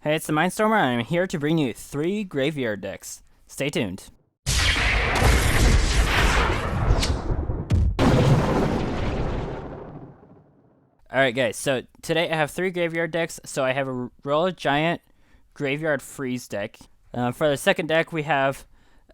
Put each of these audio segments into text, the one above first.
Hey, it's the Mindstormer, and I'm here to bring you 3 graveyard decks. Stay tuned. Alright guys, so today I have 3 graveyard decks. So I have a Royale Giant Graveyard Freeze deck. For the second deck, we have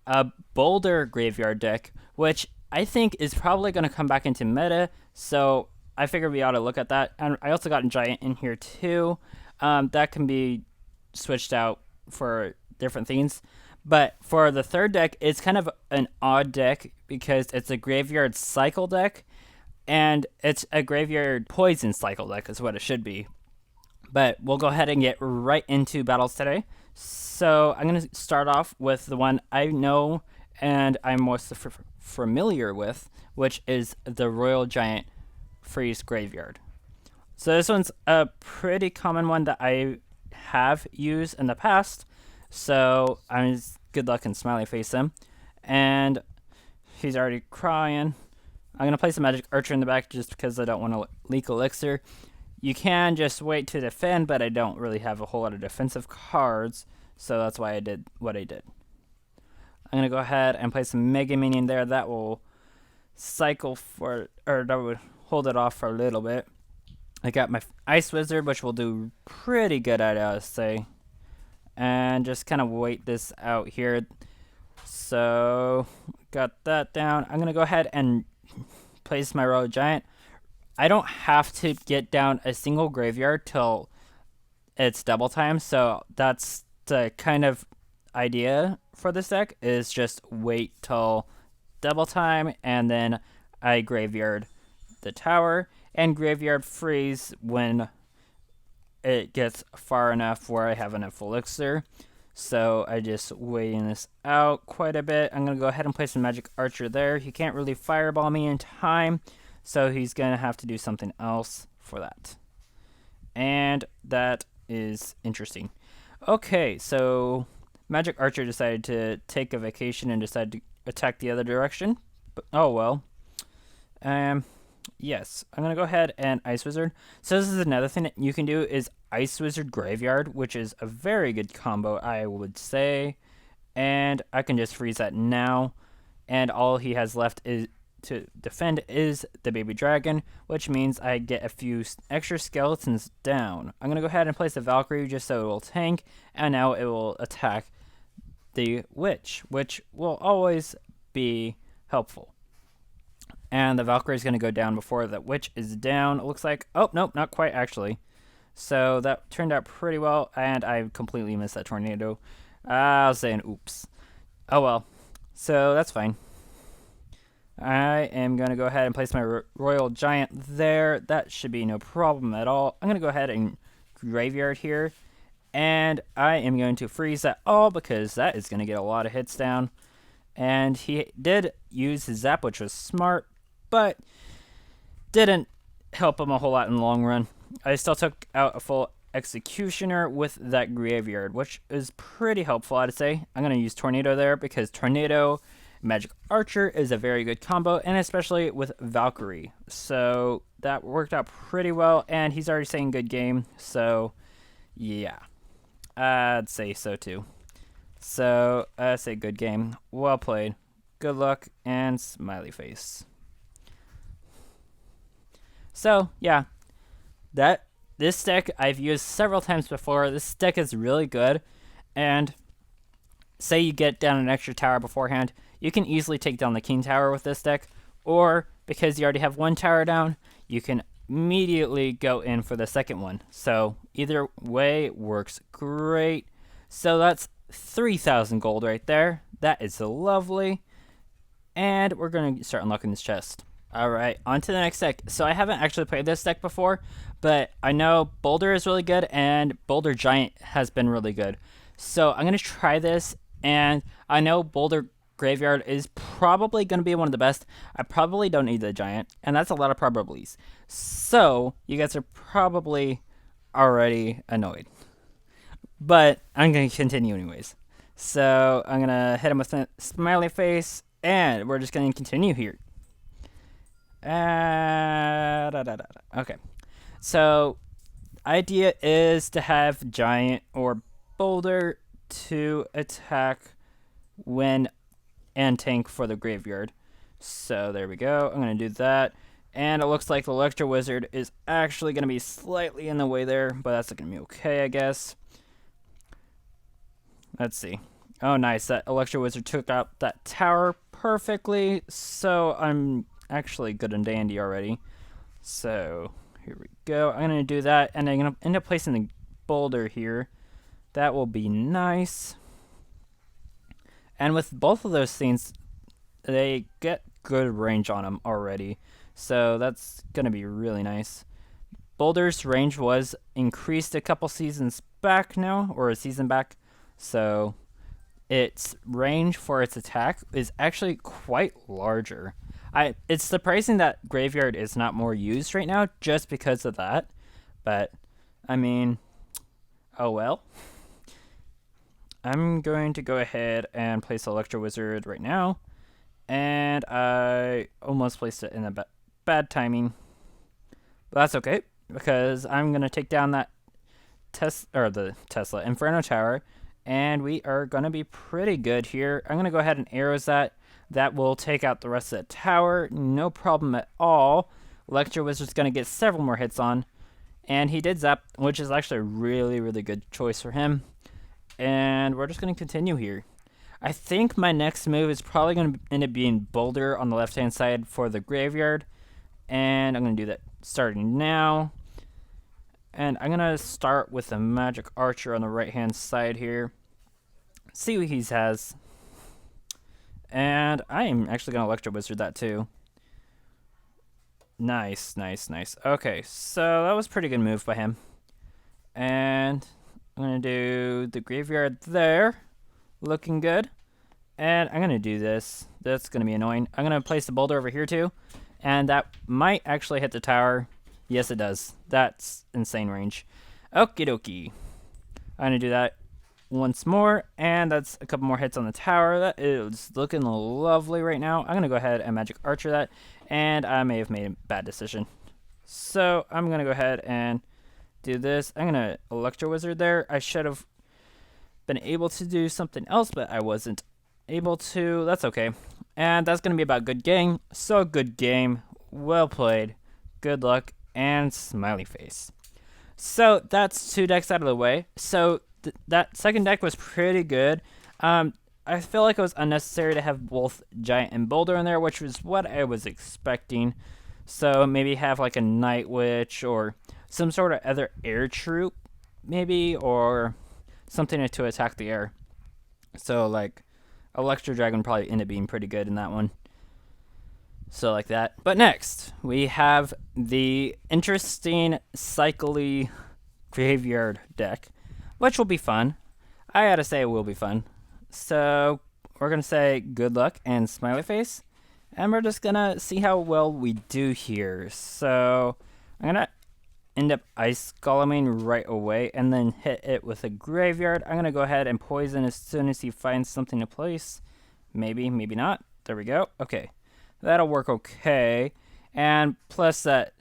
a Boulder Graveyard deck, which I think is probably going to come back into meta, so I figured we ought to look at that. And I also got a Giant in here too. That can be switched out for different things. But for the third deck, it's kind of an odd deck because it's a Graveyard Cycle deck, and it's a Graveyard Poison Cycle deck is what it should be. But we'll go ahead and get right into battles today. So I'm going to start off with the one I know and I'm most familiar with, which is the Royale Giant Freeze Graveyard. So this one's a pretty common one that I have used in the past. So I'm just good luck and smiley face him. And he's already crying. I'm going to place a Magic Archer in the back just because I don't want to leak Elixir. You can just wait to defend, but I don't really have a whole lot of defensive cards, so that's why I did what I did. I'm going to go ahead and place a Mega Minion there. That will cycle for, or that would hold it off for a little bit. I got my Ice Wizard, which will do pretty good, I'd say. And just kind of wait this out here. So, got that down. I'm going to go ahead and place my Royale Giant. I don't have to get down a single graveyard till it's double time, so that's the kind of idea for this deck, is just wait till double time and then I graveyard the tower and graveyard freeze when it gets far enough where I have enough elixir. So I just waiting this out quite a bit. I'm going to go ahead and place a Magic Archer there. He can't really fireball me in time, so he's going to have to do something else for that. And that is interesting. Okay, so Magic Archer decided to take a vacation and decided to attack the other direction. But, oh well. Yes, I'm going to go ahead and Ice Wizard. So this is another thing that you can do is Ice Wizard Graveyard, which is a very good combo, I would say. And I can just freeze that now. And all he has left is to defend is the baby dragon, which means I get a few extra skeletons down. I'm going to go ahead and place the Valkyrie just so it will tank, and now it will attack the witch, which will always be helpful. And the Valkyrie is going to go down before the witch is down, it looks like. Oh, nope, not quite actually. So that turned out pretty well, and I completely missed that tornado. I was saying oops. Oh well, so that's fine. I am going to go ahead and place my Royale Giant there. That should be no problem at all. I'm going to go ahead and graveyard here. And I am going to freeze that all because that is going to get a lot of hits down. And he did use his zap, which was smart, but didn't help him a whole lot in the long run. I still took out a full Executioner with that graveyard, which is pretty helpful, I'd say. I'm going to use Tornado there because Tornado Magic Archer is a very good combo, and especially with Valkyrie. So that worked out pretty well, and he's already saying good game, so yeah. I'd say so too. So I'd say good game. Well played. Good luck, and smiley face. So yeah, this deck I've used several times before. This deck is really good, and say you get down an extra tower beforehand, you can easily take down the king tower with this deck, or because you already have one tower down, you can immediately go in for the second one. So either way works great. So that's 3,000 gold right there. That is lovely. And we're going to start unlocking this chest. Alright, on to the next deck. So I haven't actually played this deck before, but I know Boulder is really good, and Boulder Giant has been really good. So I'm going to try this, and I know Boulder Graveyard is probably going to be one of the best. I probably don't need the Giant, and that's a lot of probablys. So you guys are probably already annoyed. But I'm going to continue anyways. So I'm going to hit him with a smiley face, and we're just going to continue here. Okay. So idea is to have Giant or Boulder to attack when and tank for the graveyard. So there we go. I'm going to do that. And it looks like the Electro Wizard is actually going to be slightly in the way there, but that's going to be okay, I guess. Let's see. Oh, nice. That Electro Wizard took out that tower perfectly, so I'm actually good and dandy already. So here we go. I'm going to do that, and I'm going to end up placing the Boulder here. That will be nice. And with both of those things, they get good range on them already. So that's going to be really nice. Boulder's range was increased a couple seasons back now, or a season back. So its range for its attack is actually quite larger. It's surprising that Graveyard is not more used right now just because of that. But, I mean, oh well. I'm going to go ahead and place Electro Wizard right now. And I almost placed it in a bad timing. But that's okay, because I'm going to take down that the Tesla Inferno Tower. And we are going to be pretty good here. I'm going to go ahead and arrows that. That will take out the rest of the tower. No problem at all. Electro Wizard's going to get several more hits on. And he did zap, which is actually a really, really good choice for him. And we're just going to continue here. I think my next move is probably going to end up being Boulder on the left-hand side for the graveyard. And I'm going to do that starting now. And I'm going to start with a Magic Archer on the right-hand side here. See what he has. And I am actually going to Electro Wizard that too. Nice, nice, nice. Okay, so that was a pretty good move by him. And I'm going to do the graveyard there. Looking good. And I'm going to do this. That's going to be annoying. I'm going to place the Boulder over here too. And that might actually hit the tower. Yes, it does. That's insane range. Okie dokie. I'm going to do that once more. And that's a couple more hits on the tower. That is looking lovely right now. I'm going to go ahead and Magic Archer that. And I may have made a bad decision. So I'm going to go ahead and do this. I'm going to Electro Wizard there. I should have been able to do something else, but I wasn't able to. That's okay. And that's going to be about good game. So good game. Well played. Good luck. And smiley face. So that's 2 decks out of the way. So that second deck was pretty good. I feel like it was unnecessary to have both Giant and Boulder in there, which was what I was expecting. So maybe have like a Night Witch or some sort of other air troop, maybe, or something to attack the air. So like Electro Dragon probably ended up being pretty good in that one. So like that. But next, we have the interesting cycly graveyard deck, which will be fun. I gotta say it will be fun. So we're gonna say good luck and smiley face. And we're just gonna see how well we do here. So I'm gonna end up Ice Goleming right away and then hit it with a graveyard. I'm gonna go ahead and poison as soon as he finds something to place. Maybe, maybe not. There we go. Okay. That'll work okay. And plus that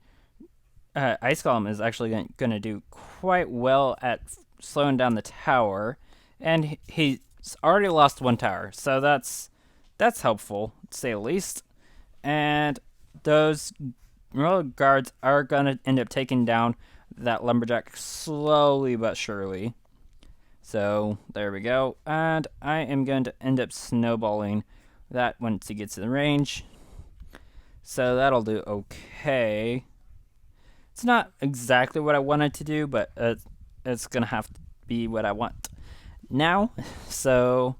Ice Golem is actually going to do quite well at slowing down the tower. And he's already lost 1 tower. So that's helpful, to say the least. And those royal guards are going to end up taking down that lumberjack slowly but surely. So there we go. And I am going to end up snowballing that once he gets in the range. So that'll do okay. It's not exactly what I wanted to do, but it's going to have to be what I want now. So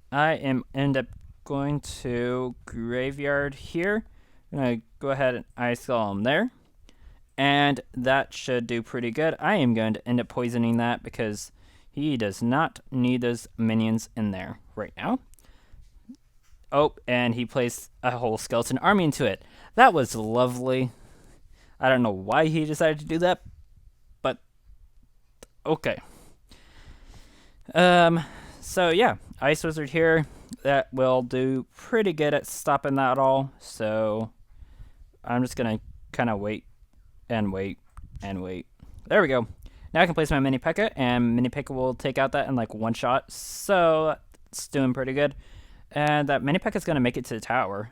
I end up going to graveyard here. I'm going to go ahead and Ice Golem there. And that should do pretty good. I am going to end up poisoning that because he does not need those minions in there right now. Oh, and he placed a whole skeleton army into it. That was lovely. I don't know why he decided to do that, but okay. So yeah, Ice Wizard here. That will do pretty good at stopping that all. So I'm just gonna kind of wait and wait and wait. There we go. Now I can place my Mini P.E.K.K.A, and Mini P.E.K.K.A will take out that in like one shot. So it's doing pretty good. And that Mini P.E.K.K.A is going to make it to the tower.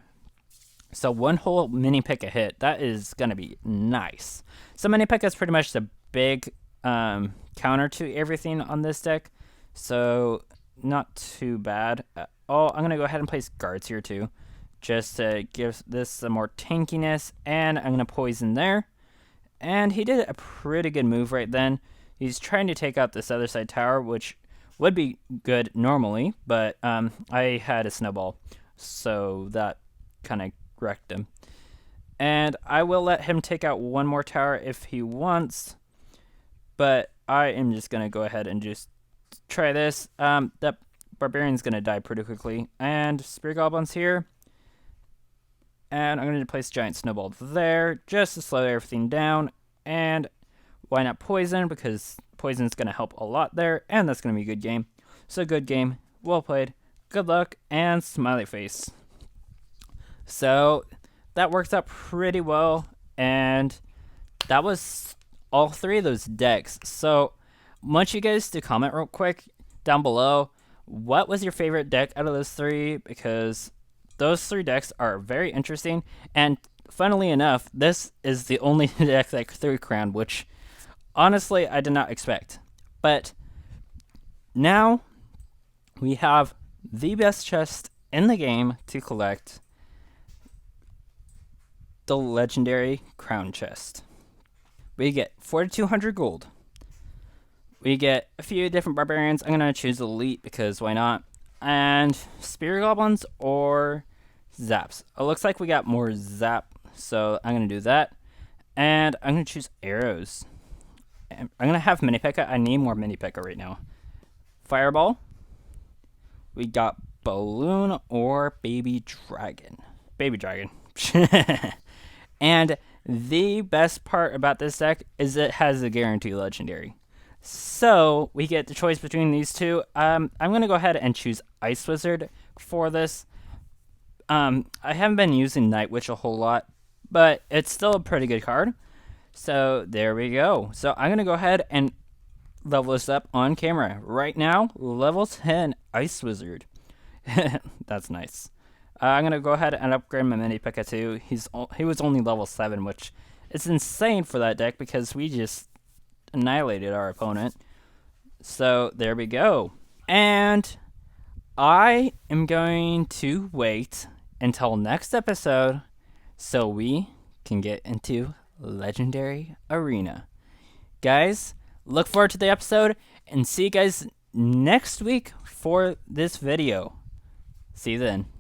So one whole Mini P.E.K.K.A hit. That is going to be nice. So Mini P.E.K.K.A is pretty much the big counter to everything on this deck. So not too bad. I'm going to go ahead and place guards here too, just to give this some more tankiness. And I'm going to poison there. And he did a pretty good move right then. He's trying to take out this other side tower, which would be good normally, but I had a snowball, so that kind of wrecked him. And I will let him take out one more tower if he wants, but I am just going to go ahead and just try this. That Barbarian's going to die pretty quickly. And Spear Goblin's here. And I'm going to place Giant Snowball there just to slow everything down. And why not Poison? Because Poison's going to help a lot there. And that's going to be a good game. So good game. Well played. Good luck. And smiley face. So that works out pretty well. And that was all three of those decks. So I want you guys to comment real quick down below. What was your favorite deck out of those three? Because those three decks are very interesting, and funnily enough, this is the only deck that threw Crown, which honestly I did not expect. But now we have the best chest in the game to collect, the legendary Crown chest. We get 4,200 gold. We get a few different barbarians. I'm gonna choose Elite because why not? And Spear Goblins or Zaps. It looks like we got more Zap, so I'm going to do that. And I'm going to choose Arrows. And I'm going to have Mini P.E.K.K.A. I need more Mini P.E.K.K.A right now. Fireball. We got Balloon or Baby Dragon. Baby Dragon. And the best part about this deck is it has a guaranteed legendary. So we get the choice between these two. I'm going to go ahead and choose Ice Wizard for this. I haven't been using Night Witch a whole lot, but it's still a pretty good card. So there we go. So I'm going to go ahead and level this up on camera. Right now, level 10 Ice Wizard. That's nice. I'm going to go ahead and upgrade my Mini P.E.K.K.A too. He was only level 7, which is insane for that deck because we just annihilated our opponent. So there we go. And I am going to wait until next episode so we can get into Legendary Arena. Guys, look forward to the episode and see you guys next week for this video. See you then.